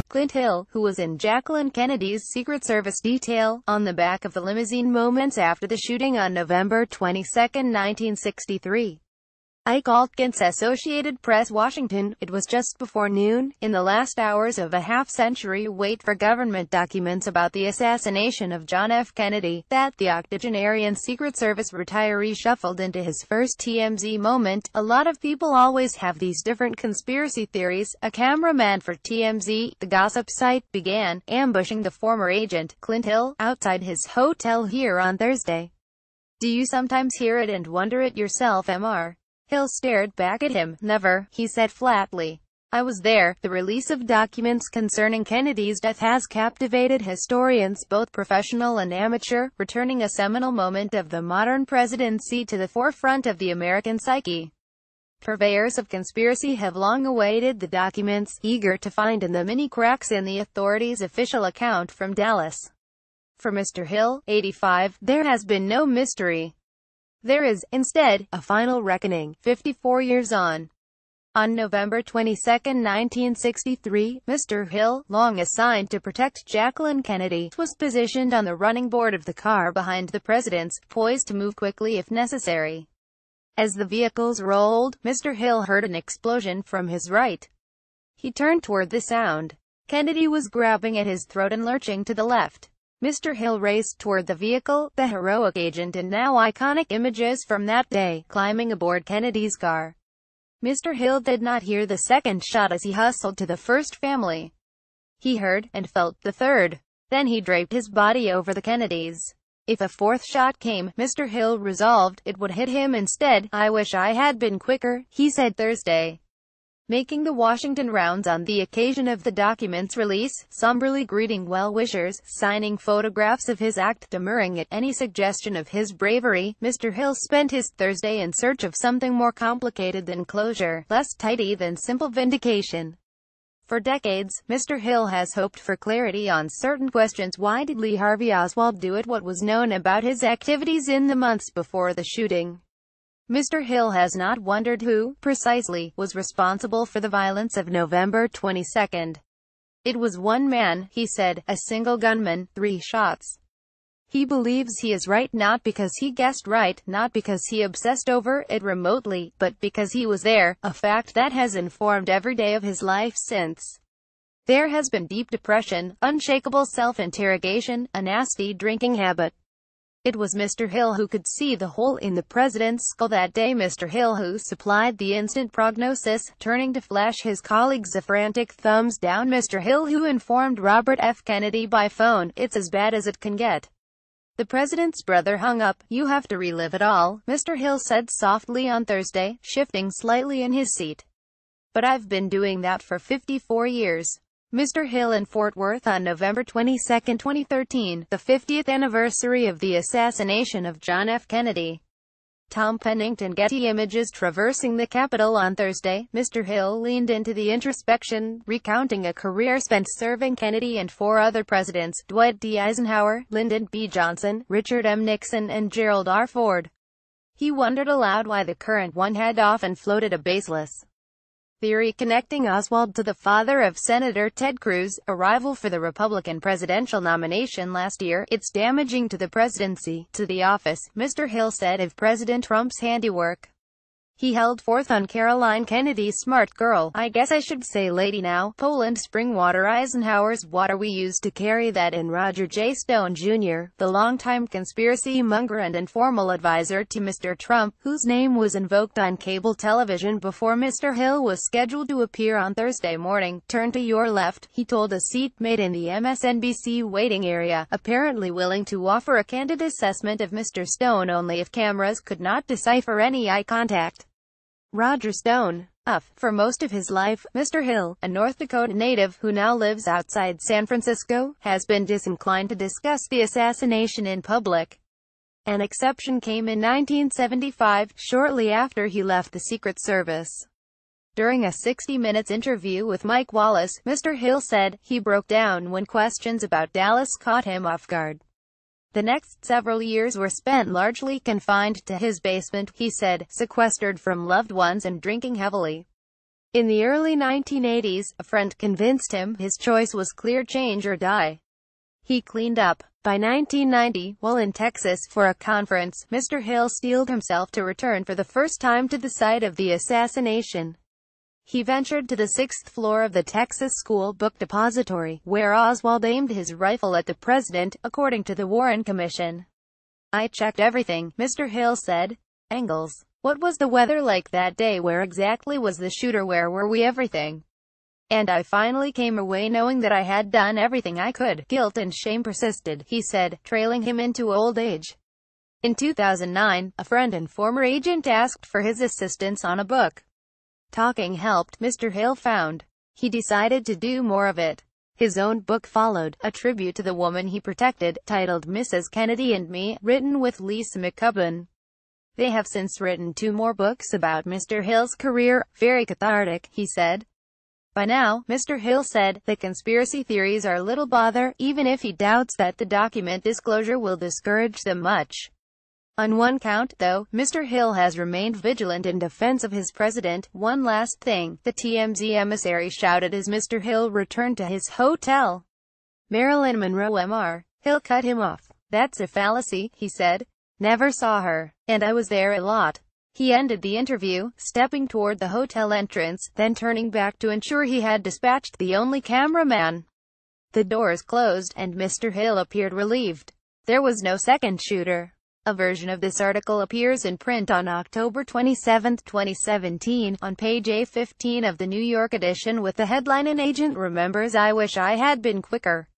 Clint Hill, who was in Jacqueline Kennedy's Secret Service detail, on the back of the limousine moments after the shooting on November 22, 1963. Ike AltgensAssociated Press WASHINGTON. It was just before noon, in the last hours of a half-century wait for government documents about the assassination of John F. Kennedy, that the octogenarian Secret Service retiree shuffled into his first TMZ moment. A lot of people always have these different conspiracy theories. A cameraman for TMZ, the gossip site, began ambushing the former agent, Clint Hill, outside his hotel here on Thursday. Do you sometimes hear it and wonder it yourself, Mr. Hill stared back at him. Never, he said flatly. I was there. The release of documents concerning Kennedy's death has captivated historians, both professional and amateur, returning a seminal moment of the modern presidency to the forefront of the American psyche. Purveyors of conspiracy have long awaited the documents, eager to find in the many cracks in the authorities' official account from Dallas. For Mr. Hill, 85, there has been no mystery. There is, instead, a final reckoning, 54 years on. On November 22, 1963, Mr. Hill, long assigned to protect Jacqueline Kennedy, was positioned on the running board of the car behind the president's, poised to move quickly if necessary. As the vehicles rolled, Mr. Hill heard an explosion from his right. He turned toward the sound. Kennedy was grabbing at his throat and lurching to the left. Mr. Hill raced toward the vehicle, the heroic agent and now iconic images from that day, climbing aboard Kennedy's car. Mr. Hill did not hear the second shot as he hustled to the first family. He heard, and felt, the third. Then he draped his body over the Kennedys. If a fourth shot came, Mr. Hill resolved, it would hit him instead. I wish I had been quicker, he said Thursday. Making the Washington rounds on the occasion of the document's release, somberly greeting well-wishers, signing photographs of his act, demurring at any suggestion of his bravery, Mr. Hill spent his Thursday in search of something more complicated than closure, less tidy than simple vindication. For decades, Mr. Hill has hoped for clarity on certain questions. Why did Lee Harvey Oswald do it? What was known about his activities in the months before the shooting? Mr. Hill has not wondered who, precisely, was responsible for the violence of November 22. It was one man, he said, a single gunman, 3 shots. He believes he is right not because he guessed right, not because he obsessed over it remotely, but because he was there, a fact that has informed every day of his life since. There has been deep depression, unshakable self-interrogation, a nasty drinking habit. It was Mr. Hill who could see the hole in the president's skull that day. Mr. Hill who supplied the instant prognosis, turning to flash his colleagues a frantic thumbs down. Mr. Hill who informed Robert F. Kennedy by phone, it's as bad as it can get. The president's brother hung up. You have to relive it all, Mr. Hill said softly on Thursday, shifting slightly in his seat. But I've been doing that for 54 years. Mr. Hill in Fort Worth on November 22, 2013, the 50th anniversary of the assassination of John F. Kennedy. Tom Pennington. Getty Images. Traversing the Capitol on Thursday, Mr. Hill leaned into the introspection, recounting a career spent serving Kennedy and 4 other presidents, Dwight D. Eisenhower, Lyndon B. Johnson, Richard M. Nixon and Gerald R. Ford. He wondered aloud why the current one had often floated a baseless theory connecting Oswald to the father of Senator Ted Cruz, a rival for the Republican presidential nomination last year. It's damaging to the presidency, to the office, Mr. Hill said of President Trump's handiwork. He held forth on Caroline Kennedy's smart girl, I guess I should say lady now, Poland spring water. Eisenhower's water we used to carry that in. Roger J. Stone Jr., the longtime conspiracy monger and informal advisor to Mr. Trump, whose name was invoked on cable television before Mr. Hill was scheduled to appear on Thursday morning, turn to your left, he told a seatmate in the MSNBC waiting area, apparently willing to offer a candid assessment of Mr. Stone only if cameras could not decipher any eye contact. Roger Stone. For most of his life, Mr. Hill, a North Dakota native who now lives outside San Francisco, has been disinclined to discuss the assassination in public. An exception came in 1975, shortly after he left the Secret Service. During a 60 Minutes interview with Mike Wallace, Mr. Hill said, he broke down when questions about Dallas caught him off guard. The next several years were spent largely confined to his basement, he said, sequestered from loved ones and drinking heavily. In the early 1980s, a friend convinced him his choice was clear: change or die. He cleaned up. By 1990, while in Texas for a conference, Mr. Hill steeled himself to return for the first time to the site of the assassination. He ventured to the 6th floor of the Texas School Book Depository, where Oswald aimed his rifle at the president, according to the Warren Commission. "I checked everything," Mr. Hill said. Angles. "What was the weather like that day? Where exactly was the shooter? Where were we? Everything. And I finally came away knowing that I had done everything I could." Guilt and shame persisted, he said, trailing him into old age. In 2009, a friend and former agent asked for his assistance on a book. Talking helped, Mr. Hill found. He decided to do more of it. His own book followed, a tribute to the woman he protected, titled Mrs. Kennedy and Me, written with Lisa McCubbin. They have since written 2 more books about Mr. Hill's career. "Very cathartic," he said. By now, Mr. Hill said, the conspiracy theories are little bother, even if he doubts that the document disclosure will discourage them much. On one count, though, Mr. Hill has remained vigilant in defense of his president. "One last thing," the TMZ emissary shouted as Mr. Hill returned to his hotel. "Marilyn Monroe Mr. Hill cut him off. "That's a fallacy," he said. "Never saw her. And I was there a lot." He ended the interview, stepping toward the hotel entrance, then turning back to ensure he had dispatched the only cameraman. The doors closed, and Mr. Hill appeared relieved. There was no second shooter. A version of this article appears in print on October 27, 2017, on page A15 of the New York edition with the headline: "An agent remembers I wish I had been quicker."